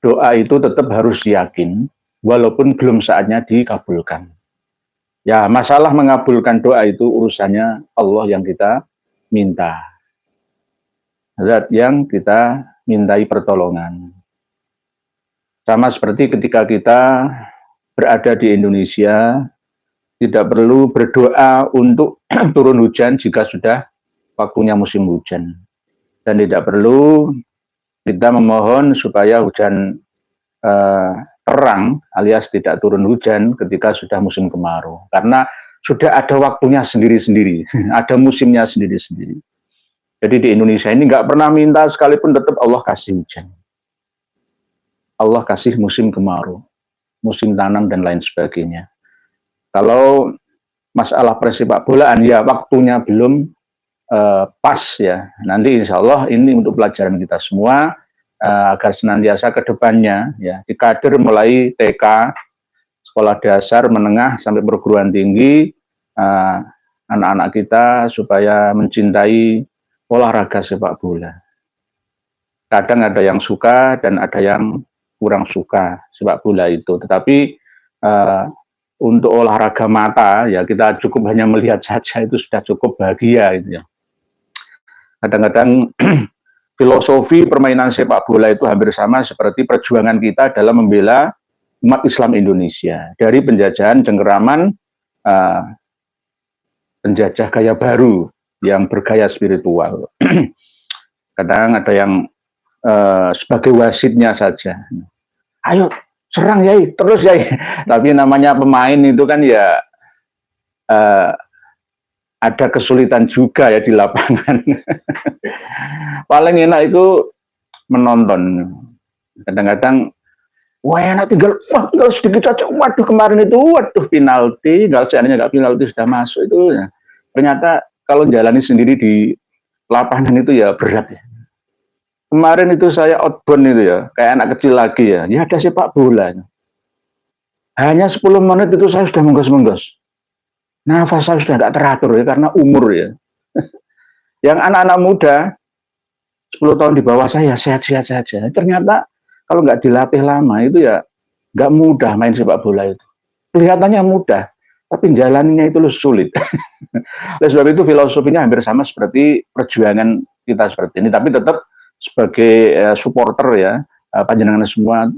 doa itu tetap harus yakin, walaupun belum saatnya dikabulkan. Ya, masalah mengabulkan doa itu urusannya Allah yang kita minta. Zat yang kita mintai pertolongan. Sama seperti ketika kita berada di Indonesia, tidak perlu berdoa untuk turun hujan jika sudah waktunya musim hujan. Dan tidak perlu kita memohon supaya hujan terang alias tidak turun hujan ketika sudah musim kemarau. Karena sudah ada waktunya sendiri-sendiri, ada musimnya sendiri-sendiri. Jadi di Indonesia ini nggak pernah minta sekalipun tetap Allah kasih hujan. Allah kasih musim kemarau, musim tanam dan lain sebagainya. Kalau masalah persepak bolaan ya waktunya belum pas ya. Nanti insya Allah ini untuk pelajaran kita semua agar senantiasa ke depannya ya di kader mulai TK, sekolah dasar, menengah sampai perguruan tinggi anak-anak kita supaya mencintai olahraga sepak bola. Kadang ada yang suka dan ada yang kurang suka sepak bola itu, tetapi untuk olahraga mata ya kita cukup hanya melihat saja itu sudah cukup bahagia gitu ya. Kadang-kadang filosofi permainan sepak bola itu hampir sama seperti perjuangan kita dalam membela umat Islam Indonesia dari penjajahan cengkeraman penjajah gaya baru yang bergaya spiritual. Kadang ada yang sebagai wasitnya saja. Ayo serang Yai, terus Yai. Tapi namanya pemain itu kan ya ada kesulitan juga ya di lapangan. Paling enak itu menonton. Kadang-kadang wah enak tinggal sedikit saja. Waduh kemarin itu waduh penalti, kalau seandainya nggak penalti sudah masuk itu ya. Ternyata kalau jalani sendiri di lapangan itu ya berat ya. Kemarin itu saya outbound itu ya, kayak anak kecil lagi ya. Ya ada sepak bola. Hanya 10 menit itu saya sudah menggos-menggos. Nafas saya sudah nggak teratur ya karena umur ya. Yang anak-anak muda 10 tahun di bawah saya sehat-sehat saja. Ternyata kalau nggak dilatih lama itu ya nggak mudah main sepak bola itu. Kelihatannya mudah, tapi jalannya itu sulit. Oleh sebab itu filosofinya hampir sama seperti perjuangan kita seperti ini, tapi tetap sebagai supporter ya, panjenengan semua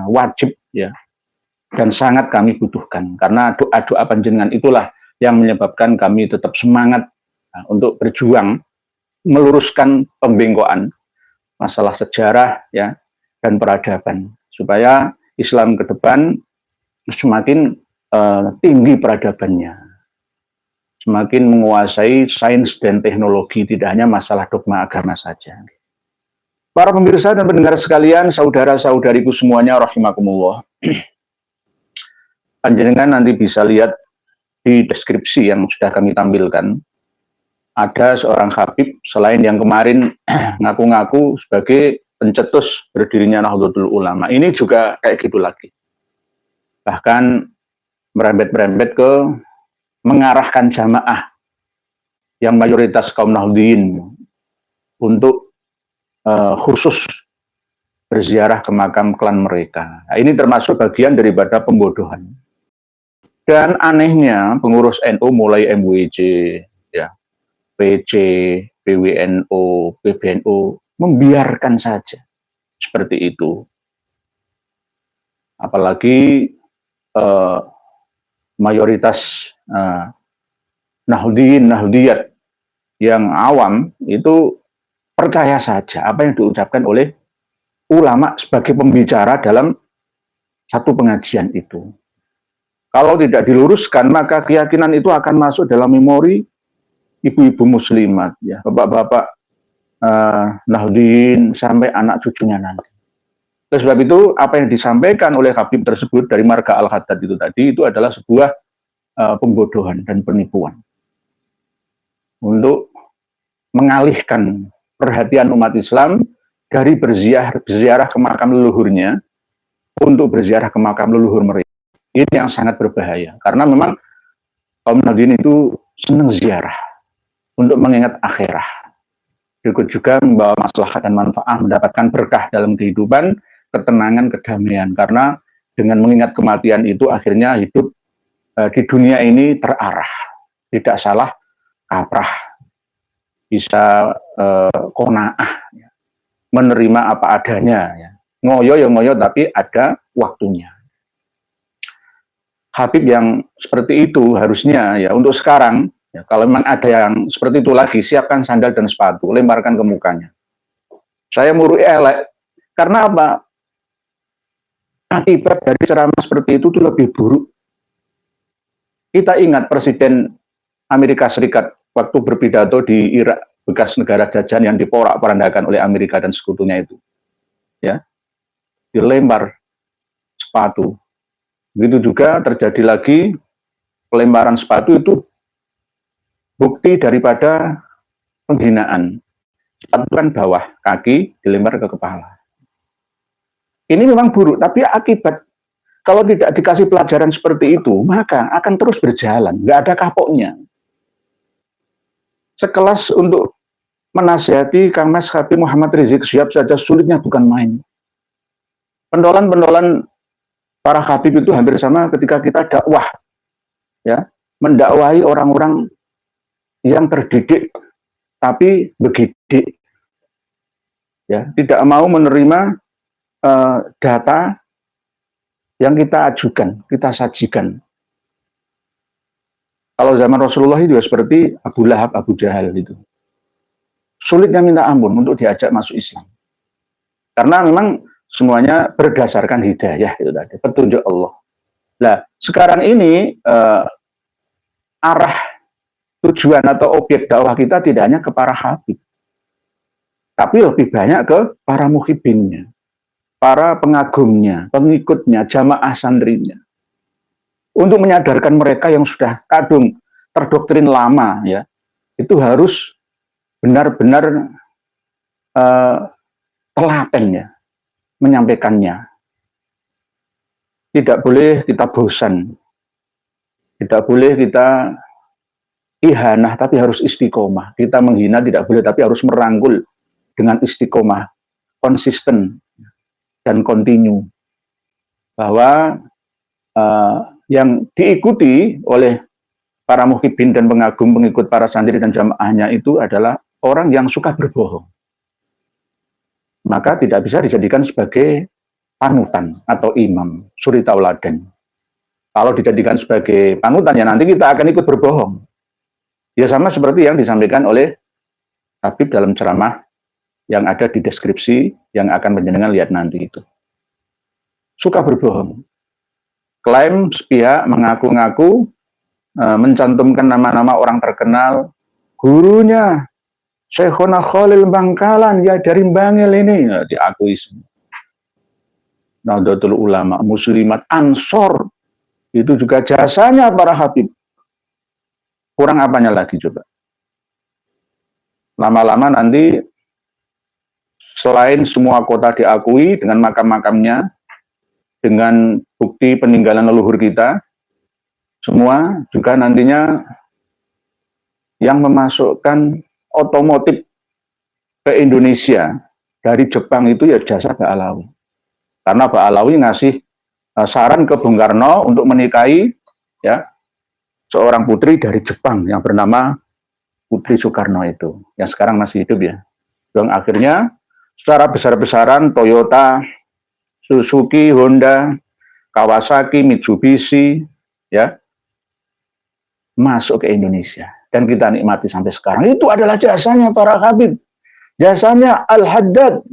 wajib ya, dan sangat kami butuhkan karena doa-doa panjenengan itulah yang menyebabkan kami tetap semangat untuk berjuang meluruskan pembengkokan masalah sejarah ya dan peradaban supaya Islam ke depan semakin tinggi peradabannya, semakin menguasai sains dan teknologi, tidak hanya masalah dogma agama saja. Para pemirsa dan pendengar sekalian, saudara-saudariku semuanya rahimakumullah. Panjenengan nanti bisa lihat di deskripsi yang sudah kami tampilkan. Ada seorang habib selain yang kemarin ngaku-ngaku sebagai pencetus berdirinya Nahdlatul Ulama. Ini juga kayak gitu lagi. Bahkan merembet-merembet ke mengarahkan jamaah yang mayoritas kaum Nahdliyin untuk khusus berziarah ke makam klan mereka. Nah, ini termasuk bagian daripada pembodohan. Dan anehnya pengurus NU mulai MWJ, ya, PC, PWNU, PBNU membiarkan saja seperti itu. Apalagi mayoritas Nahdliyin, Nahdliyat yang awam itu percaya saja apa yang diucapkan oleh ulama sebagai pembicara dalam satu pengajian itu. Kalau tidak diluruskan, maka keyakinan itu akan masuk dalam memori ibu-ibu muslimat, ya, bapak-bapak Nahdliyin sampai anak cucunya nanti. Oleh sebab itu, apa yang disampaikan oleh Habib tersebut dari Marga Al-Haddad itu tadi, itu adalah sebuah pembodohan dan penipuan untuk mengalihkan perhatian umat Islam dari berziarah ke makam leluhurnya untuk berziarah ke makam leluhur mereka. Ini yang sangat berbahaya karena memang kaum Nahdliyin itu senang ziarah untuk mengingat akhirah. Berikut juga membawa maslahat dan manfaat, mendapatkan berkah dalam kehidupan ketenangan, kedamaian. Karena dengan mengingat kematian itu akhirnya hidup di dunia ini terarah, tidak salah kaprah, bisa qanaah, ya, menerima apa adanya. Ya. Ngoyo ya ngoyo, tapi ada waktunya. Habib yang seperti itu harusnya ya untuk sekarang, ya, kalau memang ada yang seperti itu lagi, siapkan sandal dan sepatu, lemparkan ke mukanya. Saya murui elek, karena apa? Akibat dari ceramah seperti itu lebih buruk. Kita ingat Presiden Amerika Serikat waktu berpidato di Irak, bekas negara jajahan yang diporak-porandakan oleh Amerika dan sekutunya itu, ya, dilempar sepatu. Begitu juga terjadi lagi pelemparan sepatu itu bukti daripada penghinaan. Sepatu kan bawah, kaki dilempar ke kepala. Ini memang buruk, tapi akibat kalau tidak dikasih pelajaran seperti itu, maka akan terus berjalan, nggak ada kapoknya. Sekelas untuk menasihati Kang Mas Habib Muhammad Rizik Syihab saja sulitnya bukan main. Pendolan-pendolan para Habib itu hampir sama ketika kita dakwah, ya, mendakwahi orang-orang yang terdidik tapi begidik, ya, tidak mau menerima data yang kita ajukan, kita sajikan. Kalau zaman Rasulullah itu seperti Abu Lahab, Abu Jahal itu. Sulitnya minta ampun untuk diajak masuk Islam. Karena memang semuanya berdasarkan hidayah itu tadi, petunjuk Allah. Nah, sekarang ini arah tujuan atau objek dakwah kita tidak hanya ke para habib, tapi lebih banyak ke para muhibbinnya, para pengagumnya, pengikutnya, jamaah santrinya. Untuk menyadarkan mereka yang sudah kadung terdoktrin lama, ya, itu harus benar-benar telaten, ya, menyampaikannya. Tidak boleh kita bosan, tidak boleh kita ihanah, tapi harus istiqomah. Kita menghina tidak boleh, tapi harus merangkul dengan istiqomah, konsisten dan kontinu. Bahwa yang diikuti oleh para muhibbin dan pengagum pengikut para santri dan jamaahnya itu adalah orang yang suka berbohong. Maka tidak bisa dijadikan sebagai panutan atau imam, suri tauladan. Kalau dijadikan sebagai panutan, ya nanti kita akan ikut berbohong. Ya sama seperti yang disampaikan oleh Habib dalam ceramah yang ada di deskripsi yang akan penjenengan lihat nanti itu. Suka berbohong. Klaim sepihak mengaku-ngaku, mencantumkan nama-nama orang terkenal, gurunya Syekhona Khalil Bangkalan, ya dari Bangil ini, ya, diakui semua. Nahdlatul Ulama, Muslimat, Ansor, itu juga jasanya para habib. Kurang apanya lagi coba? Lama-lama nanti selain semua kota diakui dengan makam-makamnya, dengan bukti peninggalan leluhur kita, semua juga nantinya yang memasukkan otomotif ke Indonesia dari Jepang itu ya jasa Mbak Alawi. Karena Mbak Alawi ngasih saran ke Bung Karno untuk menikahi, ya, seorang putri dari Jepang yang bernama Putri Soekarno itu, yang sekarang masih hidup, ya. Dan akhirnya secara besar-besaran Toyota, Suzuki, Honda, Kawasaki, Mitsubishi, ya, masuk ke Indonesia. Dan kita nikmati sampai sekarang. Itu adalah jasanya para habib. Jasanya Al-Haddad.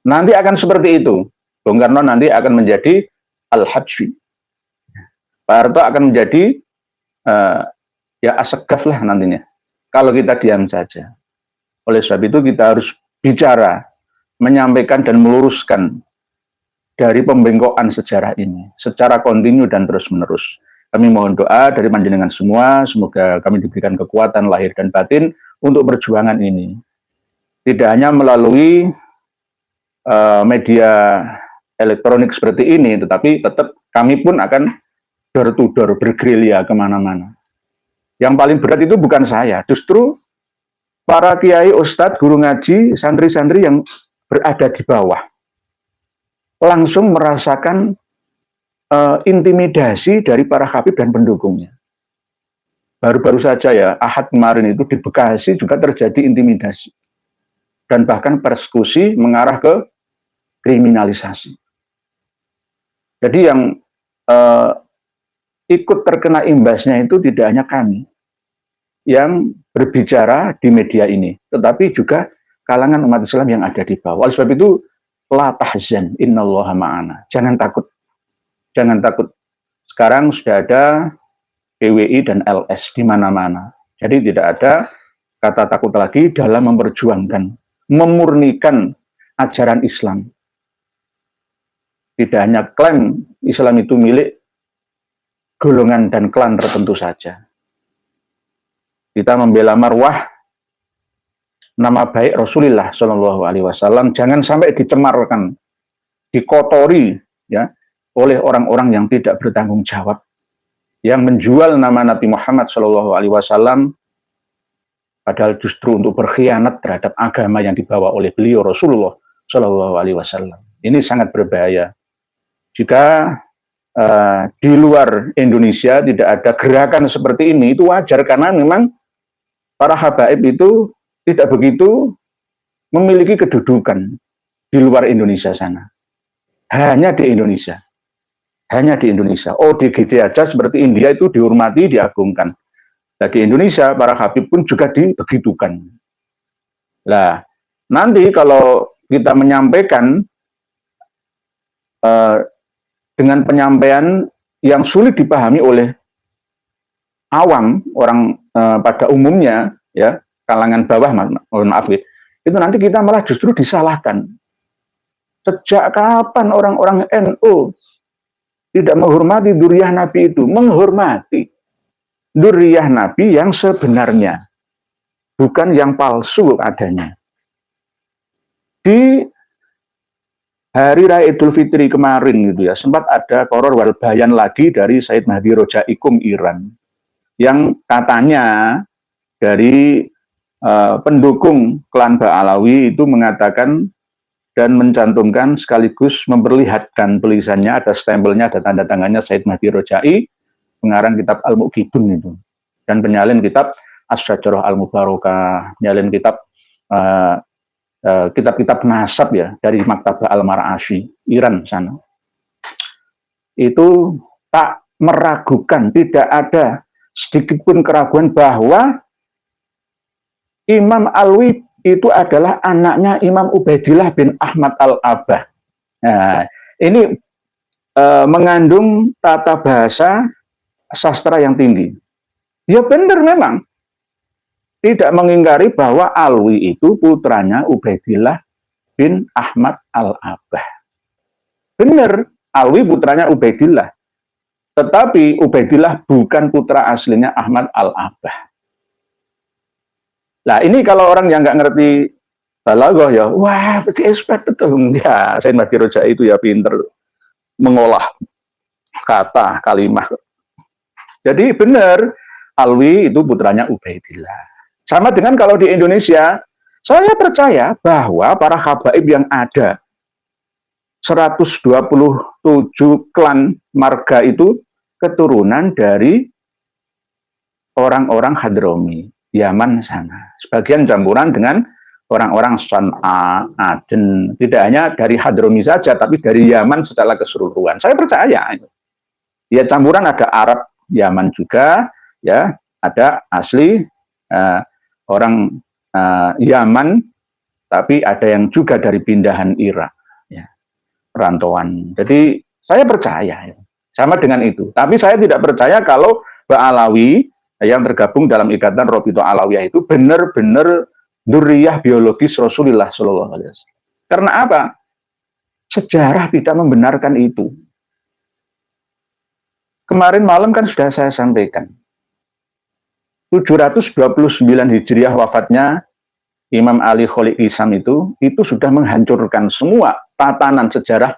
Nanti akan seperti itu. Bung Karno nanti akan menjadi Al-Hadji. Pak Harto akan menjadi ya Asegaf lah nantinya. Kalau kita diam saja. Oleh sebab itu kita harus bicara, menyampaikan dan meluruskan dari pembengkokan sejarah ini secara kontinu dan terus-menerus. Kami mohon doa dari panjenengan semua, semoga kami diberikan kekuatan lahir dan batin untuk perjuangan ini. Tidak hanya melalui media elektronik seperti ini, tetapi tetap kami pun akan door to door, bergerilya kemana-mana. Yang paling berat itu bukan saya, justru para kiai, ustadz, guru ngaji, santri-santri yang berada di bawah. langsung merasakan intimidasi dari para Habib dan pendukungnya. Baru-baru saja ya, Ahad kemarin itu di Bekasi juga terjadi intimidasi. Dan bahkan persekusi mengarah ke kriminalisasi. Jadi yang ikut terkena imbasnya itu tidak hanya kami yang berbicara di media ini, tetapi juga kalangan umat Islam yang ada di bawah. Oleh sebab itu, la tahzan, innallaha ma'ana. Jangan takut. Jangan takut. Sekarang sudah ada PWI dan LS di mana-mana. Jadi tidak ada kata takut lagi dalam memperjuangkan, memurnikan ajaran Islam. Tidak hanya klaim Islam itu milik golongan dan klan tertentu saja. Kita membela marwah nama baik Rasulullah Shallallahu Alaihi Wasallam jangan sampai dicemarkan, dikotori ya oleh orang-orang yang tidak bertanggung jawab, yang menjual nama Nabi Muhammad Shallallahu Alaihi Wasallam, padahal justru untuk berkhianat terhadap agama yang dibawa oleh beliau Rasulullah Shallallahu Alaihi Wasallam. Ini sangat berbahaya. Jika di luar Indonesia tidak ada gerakan seperti ini, itu wajar karena memang para habaib itu tidak begitu memiliki kedudukan di luar Indonesia sana. Hanya di Indonesia. Hanya di Indonesia. ODGJ aja seperti India itu dihormati, diagungkan. Nah, di Indonesia para habib pun juga dibegitukan. Nah, nanti kalau kita menyampaikan dengan penyampaian yang sulit dipahami oleh awam, orang pada umumnya, ya, kalangan bawah, mohon maaf, itu nanti kita malah justru disalahkan. Sejak kapan orang-orang NU tidak menghormati dzurriyyah Nabi itu? Menghormati dzurriyyah Nabi yang sebenarnya, bukan yang palsu adanya. Di hari Raya Idul Fitri kemarin gitu ya, sempat ada koror wal bayan lagi dari Said Mahdi Rojaikum Iran, yang katanya dari pendukung klan Ba'alawi itu mengatakan dan mencantumkan sekaligus memperlihatkan tulisannya, ada stempelnya, ada tanda tangannya Said Mahdi Rojai, pengarang kitab Al-Muqidun itu, dan penyalin kitab As-Syajarah Al-Mubarakah, penyalin kitab kitab-kitab nasab ya dari Maktabah Al-Mar'ashi Iran sana. Itu tak meragukan, tidak ada sedikit pun keraguan bahwa Imam Alwi itu adalah anaknya Imam Ubaidillah bin Ahmad Al-Abbah. Nah, ini mengandung tata bahasa sastra yang tinggi. Ya benar memang. Tidak mengingkari bahwa Alwi itu putranya Ubaidillah bin Ahmad Al-Abbah. Benar, Alwi putranya Ubaidillah. Tetapi Ubaidillah bukan putra aslinya Ahmad Al-Abbah. Nah, ini kalau orang yang nggak ngerti balaghah ya, wah, betul. Ya, Said Mahdi Rojai itu ya pinter mengolah kata, kalimat. Jadi benar, Alwi itu putranya Ubaidillah. Sama dengan kalau di Indonesia, saya percaya bahwa para habaib yang ada 127 klan marga itu keturunan dari orang-orang Hadrami, Yaman sana. Sebagian campuran dengan orang-orang San'a, Aden. Tidak hanya dari Hadrami saja, tapi dari Yaman secara keseluruhan. Saya percaya. Ya, campuran ada Arab Yaman juga, ya, ada asli orang Yaman, tapi ada yang juga dari pindahan Irak, ya, perantauan. Jadi saya percaya, ya, sama dengan itu. Tapi saya tidak percaya kalau Ba'alawi yang tergabung dalam ikatan Robito Alawiyah itu benar-benar dzurriyyah biologis Rasulullah Shallallahu Alaihi Wasallam. Karena apa? Sejarah tidak membenarkan itu. Kemarin malam kan sudah saya sampaikan. 729 Hijriah wafatnya Imam Ali Kholik Isam itu sudah menghancurkan semua tatanan sejarah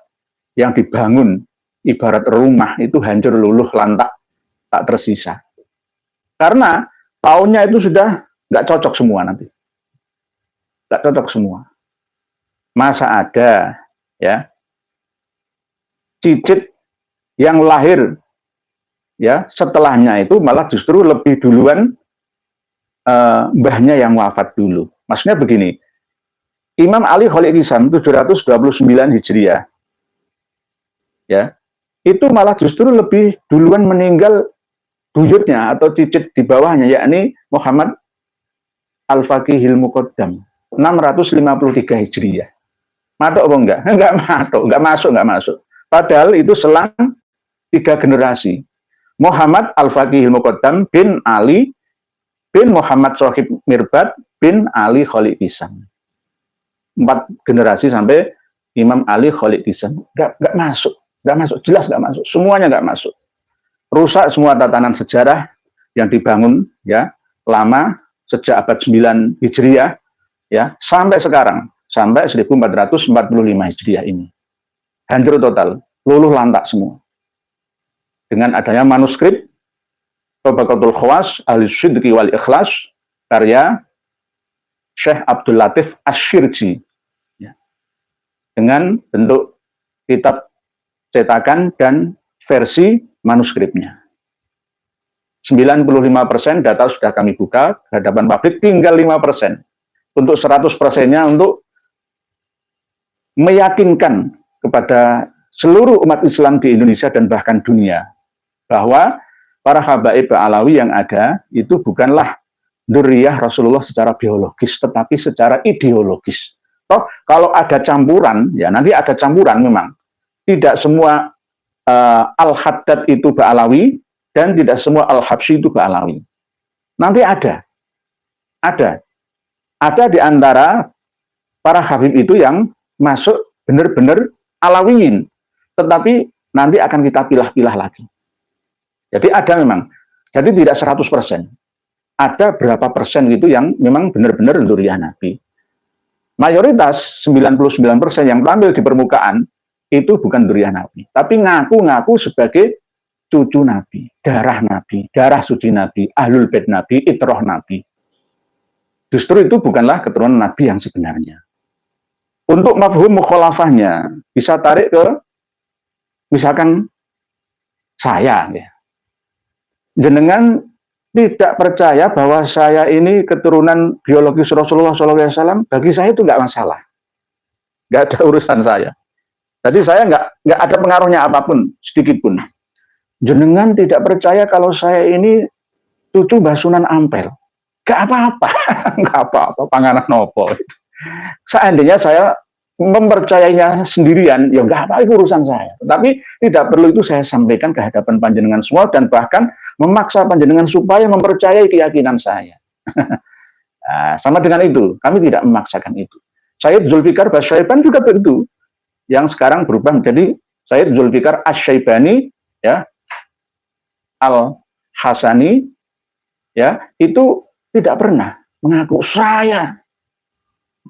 yang dibangun ibarat rumah itu hancur luluh lantak, tak tersisa. Karena tahunnya itu sudah nggak cocok semua nanti. Nggak cocok semua. Masa ada ya cicit yang lahir ya setelahnya itu malah justru lebih duluan mbahnya yang wafat dulu. Maksudnya begini, Imam Ali Khalid Kisam 729 Hijriah ya, itu malah justru lebih duluan meninggal buyutnya atau cicit di bawahnya, yakni Muhammad Al-Faqihil Muqaddam 653 Hijriah. Matok apa enggak? Enggak matok, enggak masuk. Padahal itu selang 3 generasi. Muhammad Al-Faqihil Muqaddam bin Ali bin Muhammad Sohib Mirbad bin Ali Khalid Kisam. 4 generasi sampai Imam Ali Khalid Kisam. Enggak masuk, jelas enggak masuk. Semuanya enggak masuk. Rusak semua tatanan sejarah yang dibangun ya lama sejak abad 9 Hijriah ya sampai sekarang, sampai 1445 Hijriah ini. Hancur total, luluh lantak semua. Dengan adanya manuskrip Tabaqatul Khawas Al-Sidqi wal Ikhlas karya Syekh Abdul Latif Asy-Syirji ya. Dengan bentuk kitab cetakan dan versi manuskripnya. 95% data sudah kami buka ke hadapan publik, tinggal 5%. Untuk 100%-nya untuk meyakinkan kepada seluruh umat Islam di Indonesia dan bahkan dunia bahwa para habaib Alawi yang ada itu bukanlah dzurriyyah Rasulullah secara biologis, tetapi secara ideologis. Toh kalau ada campuran, ya nanti ada campuran memang. Tidak semua Al-Haddad itu Ba'alawi dan tidak semua Al-Habsyi itu Ba'alawi. Nanti ada di antara para habib itu yang masuk benar-benar Alawiyin, tetapi nanti akan kita pilah-pilah lagi. Jadi ada memang, jadi tidak 100%. Ada berapa persen gitu yang memang benar-benar dzurriyyah Nabi. Mayoritas 99% yang tampil di permukaan itu bukan dzurriyyah Nabi, tapi ngaku-ngaku sebagai cucu Nabi, darah suci Nabi, ahlul bait Nabi, itrah Nabi. Justru itu bukanlah keturunan Nabi yang sebenarnya. Untuk mafhum mukhalafahnya bisa tarik ke misalkan saya ya. Jenengan tidak percaya bahwa saya ini keturunan biologis Rasulullah SAW, bagi saya itu nggak masalah. Nggak ada urusan saya. Jadi saya nggak ada pengaruhnya apapun, sedikit pun. Jenengan tidak percaya kalau saya ini cucu Mbah Sunan Ampel. Nggak apa-apa, nggak apa-apa, panganan nopo. Seandainya saya mempercayainya sendirian, ya nggak apa-apa, itu urusan saya. Tapi tidak perlu itu saya sampaikan ke hadapan panjenengan semua dan bahkan memaksa panjenengan supaya mempercayai keyakinan saya. Nah, sama dengan itu, kami tidak memaksakan itu. Sayyid Zulfikar Basyaiban juga begitu. Yang sekarang berubah menjadi Sayyid Zulfikar Asy-Syaibani ya, Al-Hasani ya, itu tidak pernah mengaku saya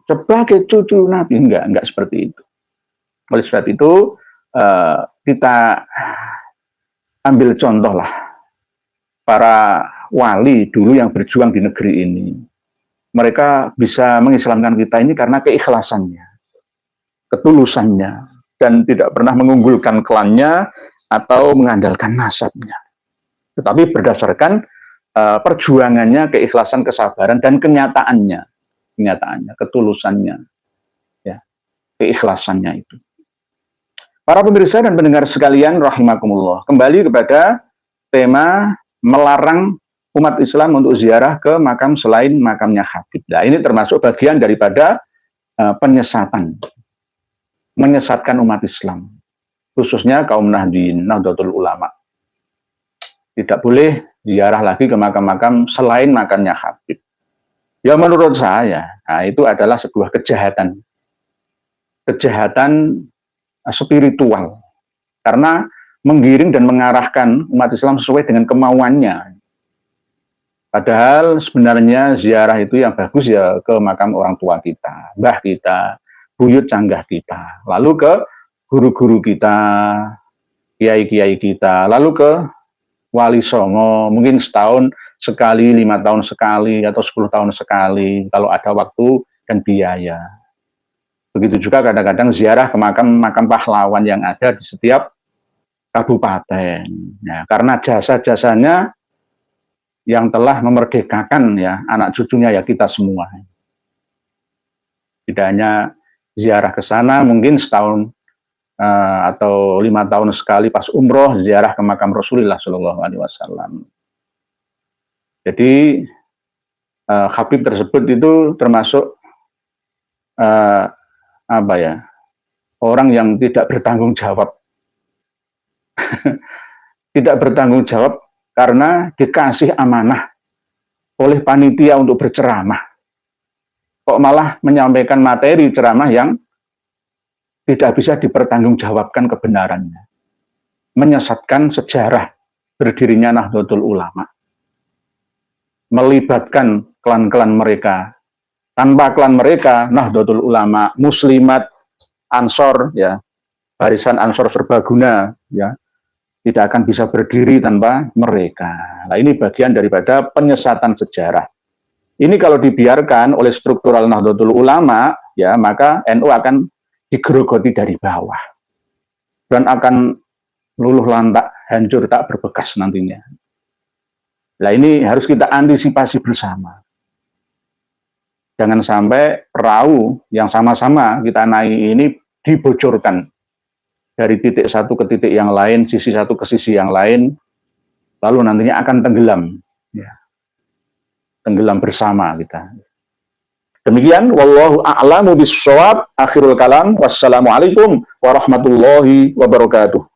sebagai cucu Nabi, enggak seperti itu. Oleh sebab itu kita ambil contoh lah para wali dulu yang berjuang di negeri ini. Mereka bisa mengislamkan kita ini karena keikhlasannya, ketulusannya, dan tidak pernah mengunggulkan klannya atau mengandalkan nasabnya. Tetapi berdasarkan perjuangannya, keikhlasan, kesabaran, dan kenyataannya, ketulusannya, ya, keikhlasannya itu. Para pemirsa dan pendengar sekalian, rahimakumullah, kembali kepada tema melarang umat Islam untuk ziarah ke makam selain makamnya Habib. Nah, ini termasuk bagian daripada menyesatkan umat Islam, khususnya kaum Nahdliyin, Nahdlatul Ulama. Tidak boleh ziarah lagi ke makam-makam selain makamnya Habib. Ya menurut saya, nah, itu adalah sebuah kejahatan spiritual, karena menggiring dan mengarahkan umat Islam sesuai dengan kemauannya. Padahal sebenarnya ziarah itu yang bagus ya ke makam orang tua kita, mbah kita, buyut canggah kita, lalu ke guru-guru kita, kiai-kiai kita, lalu ke wali songo, mungkin setahun sekali, 5 tahun sekali, atau 10 tahun sekali, kalau ada waktu dan biaya. Begitu juga kadang-kadang ziarah ke makam pahlawan yang ada di setiap kabupaten. Ya, karena jasa-jasanya yang telah memerdekakan ya anak cucunya ya kita semua. Tidak hanya ziarah ke sana, mungkin setahun atau 5 tahun sekali pas umroh ziarah ke makam Rasulullah Shallallahu Alaihi Wasallam. Jadi Habib tersebut itu termasuk apa ya, orang yang tidak bertanggung jawab. Tidak bertanggung jawab karena dikasih amanah oleh panitia untuk berceramah. Kok malah menyampaikan materi ceramah yang tidak bisa dipertanggungjawabkan kebenarannya. Menyesatkan sejarah berdirinya Nahdlatul Ulama. Melibatkan klan-klan mereka. Tanpa klan mereka, Nahdlatul Ulama, Muslimat, Ansor, ya, barisan Ansor Serbaguna, ya, tidak akan bisa berdiri tanpa mereka. Nah, ini bagian daripada penyesatan sejarah. Ini kalau dibiarkan oleh struktural Nahdlatul Ulama, ya, maka NU akan digerogoti dari bawah. Dan akan luluh lantak, hancur tak berbekas nantinya. Nah, ini harus kita antisipasi bersama. Jangan sampai perahu yang sama-sama kita naik ini dibocorkan dari titik satu ke titik yang lain, sisi satu ke sisi yang lain, lalu nantinya akan tenggelam, ya. Tenggelam bersama kita. Demikian, wallahu a'lamu bis-shawab, akhirul kalam, wassalamualaikum warahmatullahi wabarakatuh.